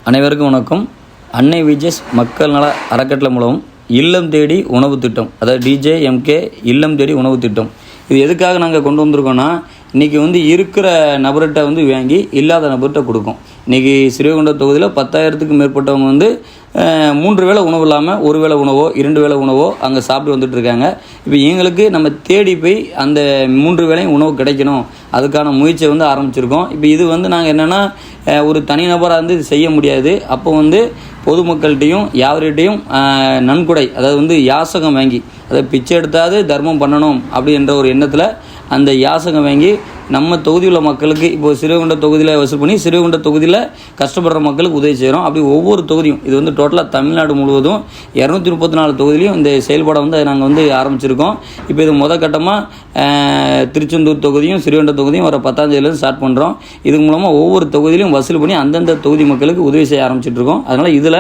அனைவருக்கும் வணக்கம். அன்னை விஜேஸ் மக்கள் நல அறக்கட்டளை மூலம் இல்லம் தேடி உணவு திட்டம், அதாவது DJMK இல்லம் தேடி உணவு திட்டம். இது எதுக்காக நாங்கள் கொண்டு வந்திருக்கோன்னா, இன்றைக்கி இருக்கிற நபர்கிட்ட வாங்கி இல்லாத நபர்கிட்ட கொடுக்கும். இன்றைக்கி ஸ்ரீவைகுண்டம் தொகுதியில் 10,000க்கு மேற்பட்டவங்க 3 வேளை உணவு இல்லாமல் 1 வேளை உணவோ 2 வேளை உணவோ அங்கே சாப்பிட்டு வந்துட்டுருக்காங்க. இப்போ எங்களுக்கு நம்ம தேடி போய் அந்த 3 வேளையும் உணவு கிடைக்கணும், அதுக்கான முயற்சியை ஆரம்பிச்சிருக்கோம். இப்போ இது நாங்கள் என்னென்னா, ஒரு தனிநபராக இது செய்ய முடியாது. அப்போ பொதுமக்கள்கிட்டையும் யாவர்கிட்டையும் நன்கொடை, அதாவது யாசகம் வாங்கி, அதாவது பிச்சை எடுத்தாவது தர்மம் பண்ணணும் அப்படின்ற ஒரு எண்ணத்தில் அந்த யாசகம் வாங்கி நம்ம தொகுதியில் மக்களுக்கு, இப்போது ஸ்ரீவைகுண்டம் தொகுதியில் வசூல் பண்ணி ஸ்ரீவைகுண்டம் தொகுதியில் கஷ்டப்படுற மக்களுக்கு உதவி செய்கிறோம். அப்படி ஒவ்வொரு தொகுதியும் இது டோட்டலாக தமிழ்நாடு முழுவதும் 234 தொகுதியிலையும் இந்த செயல்பாடை நாங்கள் ஆரம்பிச்சிருக்கோம். இப்போ இது கட்டமாக திருச்செந்தூர் தொகுதியும் ஸ்ரீவைகுண்டம் தொகுதியும் வர 10ஆம் தேதியிலேருந்து ஸ்டார்ட் பண்ணுறோம். இது மூலமாக ஒவ்வொரு தொகுதியிலையும் வசூல் பண்ணி அந்தந்த தொகுதி மக்களுக்கு உதவி செய்ய ஆரம்பிச்சிட்ருக்கோம். அதனால் இதில்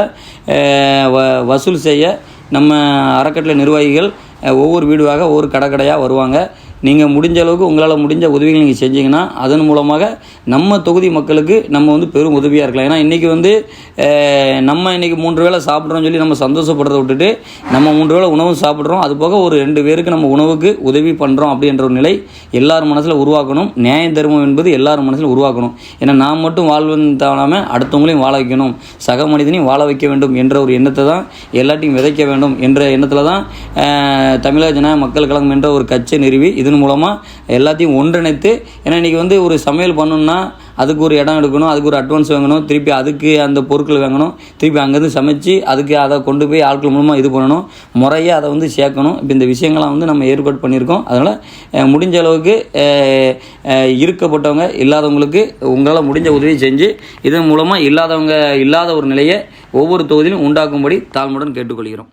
வசூல் செய்ய நம்ம அறக்கட்டளை நிர்வாகிகள் ஒவ்வொரு வீடுவாக ஒவ்வொரு கடையாக வருவாங்க. நீங்கள் முடிஞ்ச அளவுக்கு உங்களால் முடிஞ்ச உதவிகள் நீங்கள் செஞ்சீங்கன்னா அதன் மூலமாக நம்ம தொகுதி மக்களுக்கு நம்ம பெரும் உதவியாக இருக்கலாம். ஏன்னா இன்றைக்கி நம்ம இன்றைக்கி 3 வேளை சாப்பிட்றோன்னு சொல்லி நம்ம சந்தோஷப்படுறதை விட்டுட்டு நம்ம 3 வேளை உணவு சாப்பிட்றோம், அது போக ஒரு 2 பேருக்கு நம்ம உணவுக்கு உதவி பண்ணுறோம் அப்படின்ற ஒரு நிலை எல்லார் மனசில் உருவாக்கணும். நியாய தர்மம் என்பது எல்லார் மனசில் உருவாக்கணும். ஏன்னா நான் மட்டும் வாழ்வது தவறாமல் அடுத்தவங்களையும் வாழ வைக்கணும், சக மனிதனையும் வாழ வைக்க வேண்டும் என்ற ஒரு எண்ணத்தை தான் எல்லாத்தையும் விதைக்க வேண்டும் என்ற எண்ணத்தில் தான் தமிழக ஜனநாயக மக்கள் கழகம் என்ற ஒரு கட்சி நிறுவி இதன் மூலமாக எல்லாத்தையும் ஒன்றிணைத்து, ஏன்னா இன்றைக்கி ஒரு சமையல் பண்ணணும்னா அதுக்கு ஒரு இடம் எடுக்கணும், அதுக்கு ஒரு அட்வான்ஸ் வாங்கணும், திருப்பி அதுக்கு அந்த பொருட்கள் வாங்கணும், திருப்பி அங்கேருந்து சமைச்சு அதுக்கு அதை கொண்டு போய் ஆட்கள் மூலமாக இது பண்ணணும், முறையாக அதை சேர்க்கணும். இப்போ இந்த விஷயங்கள்லாம் நம்ம ஏற்பாடு பண்ணியிருக்கோம். அதனால் முடிஞ்ச அளவுக்கு இருக்கப்பட்டவங்க இல்லாதவங்களுக்கு உங்களால் முடிஞ்ச உதவி செஞ்சு இதன் மூலமாக இல்லாத ஒரு நிலையை ஒவ்வொரு தொகுதியிலும் உண்டாக்கும்படி தாழ்மையுடன் கேட்டுக்கொள்கிறோம்.